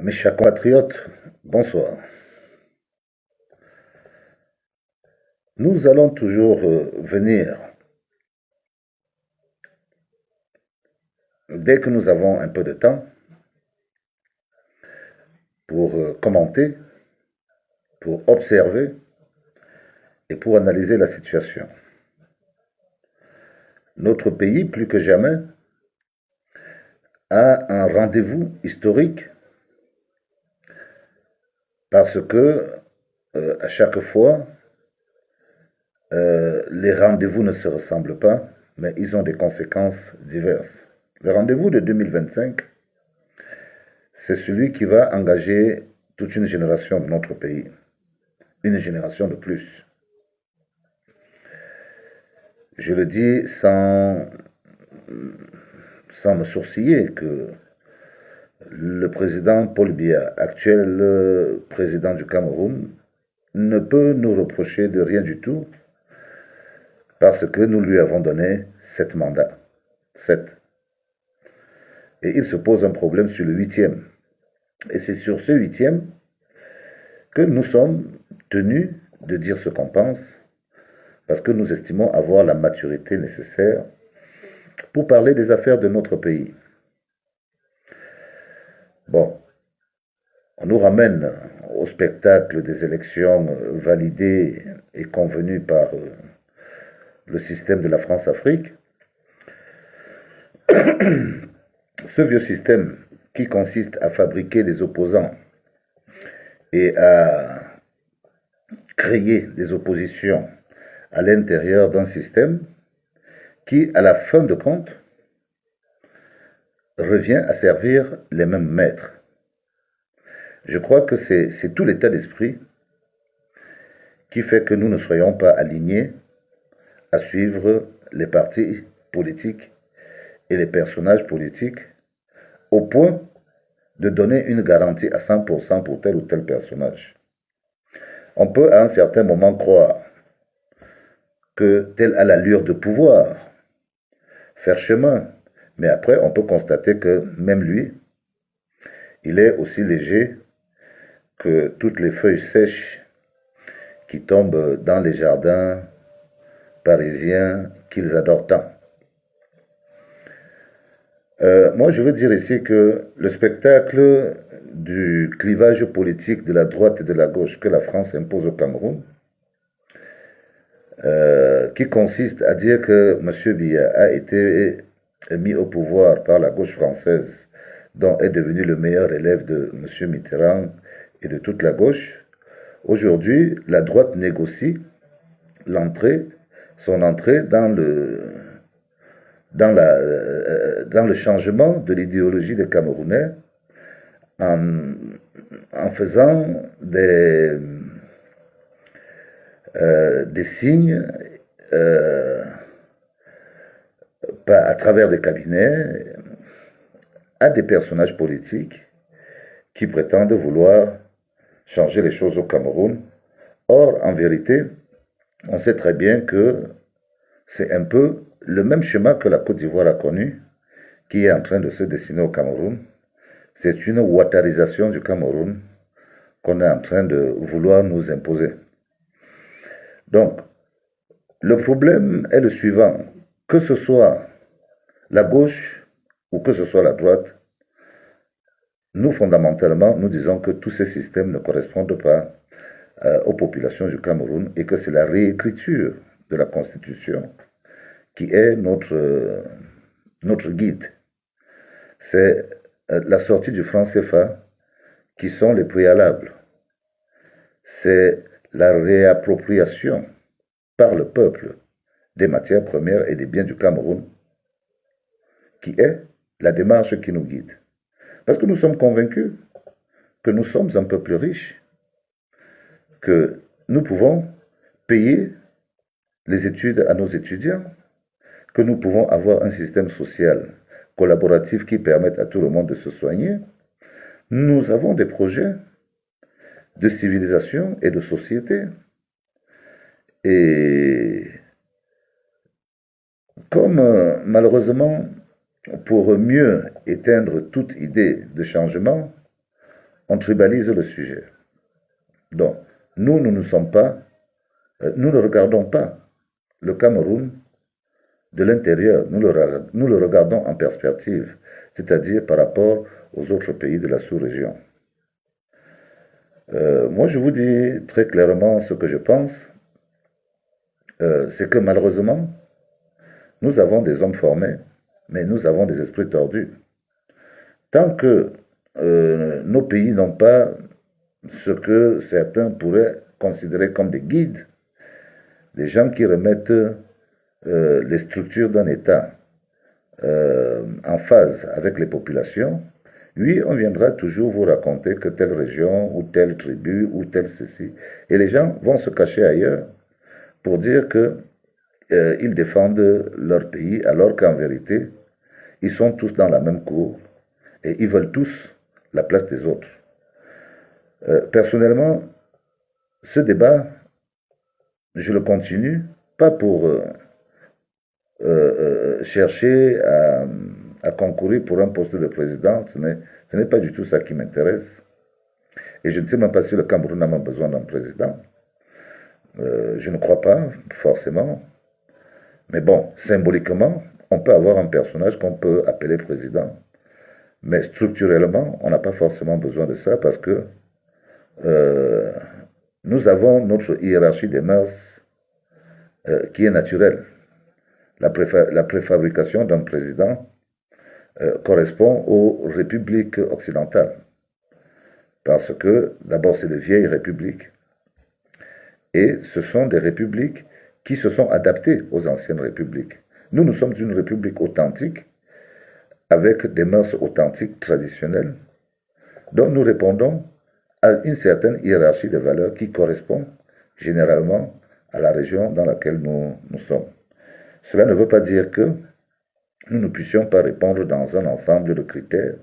Mes chers compatriotes, bonsoir. Nous allons toujours venir, dès que nous avons un peu de temps, pour commenter, pour observer et pour analyser la situation. Notre pays, plus que jamais, a un rendez-vous historique parce que à chaque fois, les rendez-vous ne se ressemblent pas, mais ils ont des conséquences diverses. Le rendez-vous de 2025, c'est celui qui va engager toute une génération de notre pays, une génération de plus. Je le dis sans me sourciller que le président Paul Biya, actuel président du Cameroun, ne peut nous reprocher de rien du tout parce que nous lui avons donné 7 mandats. 7. Et il se pose un problème sur le 8e. Et c'est sur ce 8e que nous sommes tenus de dire ce qu'on pense parce que nous estimons avoir la maturité nécessaire pour parler des affaires de notre pays. Bon, on nous ramène au spectacle des élections validées et convenues par le système de la France-Afrique. Ce vieux système qui consiste à fabriquer des opposants et à créer des oppositions à l'intérieur d'un système qui, à la fin de compte, revient à servir les mêmes maîtres. Je crois que c'est tout l'état d'esprit qui fait que nous ne soyons pas alignés à suivre les partis politiques et les personnages politiques au point de donner une garantie à 100% pour tel ou tel personnage. On peut à un certain moment croire que tel a l'allure de pouvoir faire chemin, mais après on peut constater que même lui, il est aussi léger que toutes les feuilles sèches qui tombent dans les jardins parisiens qu'ils adorent tant. Moi, je veux dire ici que le spectacle du clivage politique de la droite et de la gauche que la France impose au Cameroun, qui consiste à dire que M. Biya a été mis au pouvoir par la gauche française, dont est devenu le meilleur élève de M. Mitterrand et de toute la gauche. Aujourd'hui, la droite négocie son entrée dans le changement de l'idéologie des Camerounais en faisant des signes à travers des cabinets à des personnages politiques qui prétendent vouloir changer les choses au Cameroun. Or, en vérité, on sait très bien que c'est un peu le même schéma que la Côte d'Ivoire a connu, qui est en train de se dessiner au Cameroun. C'est une ouattarisation du Cameroun qu'on est en train de vouloir nous imposer. Donc, le problème est le suivant. Que ce soit la gauche ou que ce soit la droite, nous, fondamentalement, nous disons que tous ces systèmes ne correspondent pas aux populations du Cameroun et que c'est la réécriture de la Constitution qui est notre guide. C'est la sortie du franc CFA qui sont les préalables. C'est la réappropriation par le peuple des matières premières et des biens du Cameroun qui est la démarche qui nous guide. Parce que nous sommes convaincus que nous sommes un peu plus riches, que nous pouvons payer les études à nos étudiants, que nous pouvons avoir un système social collaboratif qui permette à tout le monde de se soigner. Nous avons des projets de civilisation et de société. Et comme malheureusement, pour mieux éteindre toute idée de changement, on tribalise le sujet. Donc, nous nous ne regardons pas le Cameroun de l'intérieur, nous le regardons en perspective, c'est-à-dire par rapport aux autres pays de la sous-région. Moi, je vous dis très clairement ce que je pense, c'est que malheureusement, nous avons des hommes formés, mais nous avons des esprits tordus. Tant que nos pays n'ont pas ce que certains pourraient considérer comme des guides, des gens qui remettent les structures d'un État en phase avec les populations, oui, on viendra toujours vous raconter que telle région ou telle tribu ou tel ceci. Et les gens vont se cacher ailleurs pour dire qu'ils défendent leur pays, alors qu'en vérité, ils sont tous dans la même cour et ils veulent tous la place des autres. Personnellement, ce débat, je le continue, pas pour chercher à concourir pour un poste de président, ce n'est pas du tout ça qui m'intéresse. Et je ne sais même pas si le Cameroun a même besoin d'un président. Je ne crois pas, forcément. Mais bon, symboliquement, on peut avoir un personnage qu'on peut appeler président. Mais structurellement, on n'a pas forcément besoin de ça parce que nous avons notre hiérarchie des mœurs qui est naturelle. La préfabrication d'un président correspond aux républiques occidentales. Parce que, d'abord, c'est de vieilles républiques. Et ce sont des républiques qui se sont adaptées aux anciennes républiques. Nous, nous sommes une république authentique, avec des mœurs authentiques, traditionnelles. Donc, nous répondons à une certaine hiérarchie de valeurs qui correspond généralement à la région dans laquelle nous sommes. Cela ne veut pas dire que nous ne puissions pas répondre dans un ensemble de critères